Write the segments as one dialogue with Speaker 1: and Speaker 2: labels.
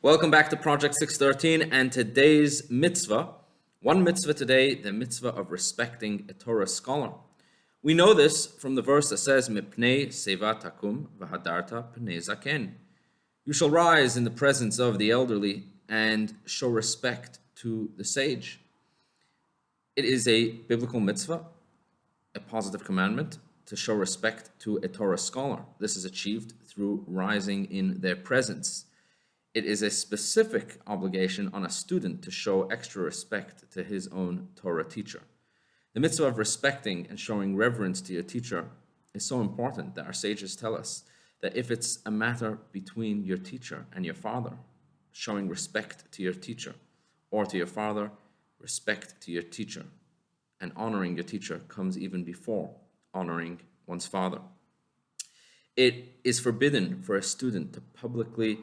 Speaker 1: Welcome back to Project 613 and today's mitzvah. One mitzvah today, the mitzvah of respecting a Torah scholar. We know this from the verse that says, Mipnei seva takum v'hadarta pnei zaken. You shall rise in the presence of the elderly and show respect to the sage. It is a biblical mitzvah, a positive commandment, to show respect to a Torah scholar. This is achieved through rising in their presence. It is a specific obligation on a student to show extra respect to his own Torah teacher. The mitzvah of respecting and showing reverence to your teacher is so important that our sages tell us that if it's a matter between your teacher and your father, showing respect to your teacher, or to your father, respect to your teacher, and honoring your teacher comes even before honoring one's father. It is forbidden for a student to publicly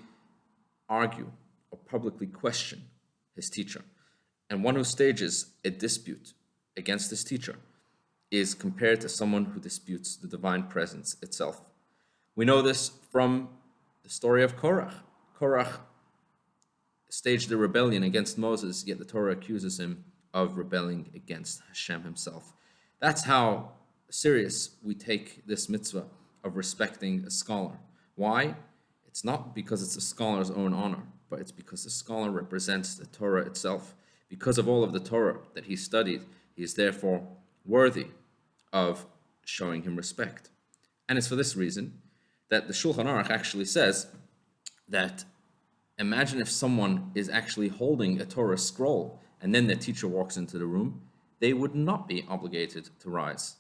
Speaker 1: argue or publicly question his teacher. And one who stages a dispute against his teacher is compared to someone who disputes the divine presence itself. We know this from the story of Korach. Korach staged a rebellion against Moses, yet the Torah accuses him of rebelling against Hashem himself. That's how serious we take this mitzvah of respecting a scholar. Why? It's not because it's a scholar's own honor, but it's because the scholar represents the Torah itself. Because of all of the Torah that he studied, he is therefore worthy of showing him respect. And it's for this reason that the Shulchan Aruch actually says that imagine if someone is actually holding a Torah scroll and then the teacher walks into the room, they would not be obligated to rise.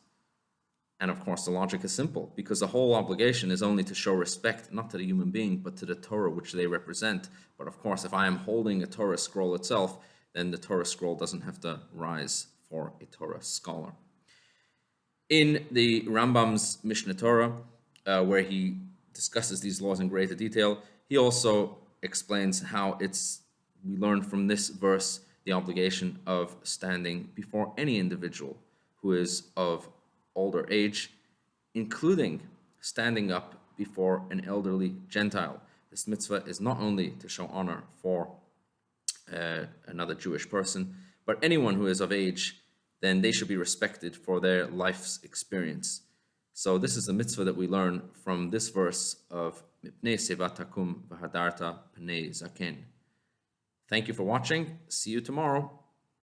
Speaker 1: And of course, the logic is simple, because the whole obligation is only to show respect, not to the human being, but to the Torah which they represent. But of course, if I am holding a Torah scroll itself, then the Torah scroll doesn't have to rise for a Torah scholar. In the Rambam's Mishneh Torah, where he discusses these laws in greater detail, he also explains how we learn from this verse the obligation of standing before any individual who is of older age, including standing up before an elderly Gentile. This mitzvah is not only to show honor for another Jewish person, but anyone who is of age, then they should be respected for their life's experience. So this is the mitzvah that we learn from this verse of Mipnei seva takum v'hadarta pnei zaken. Thank you for watching. See you tomorrow.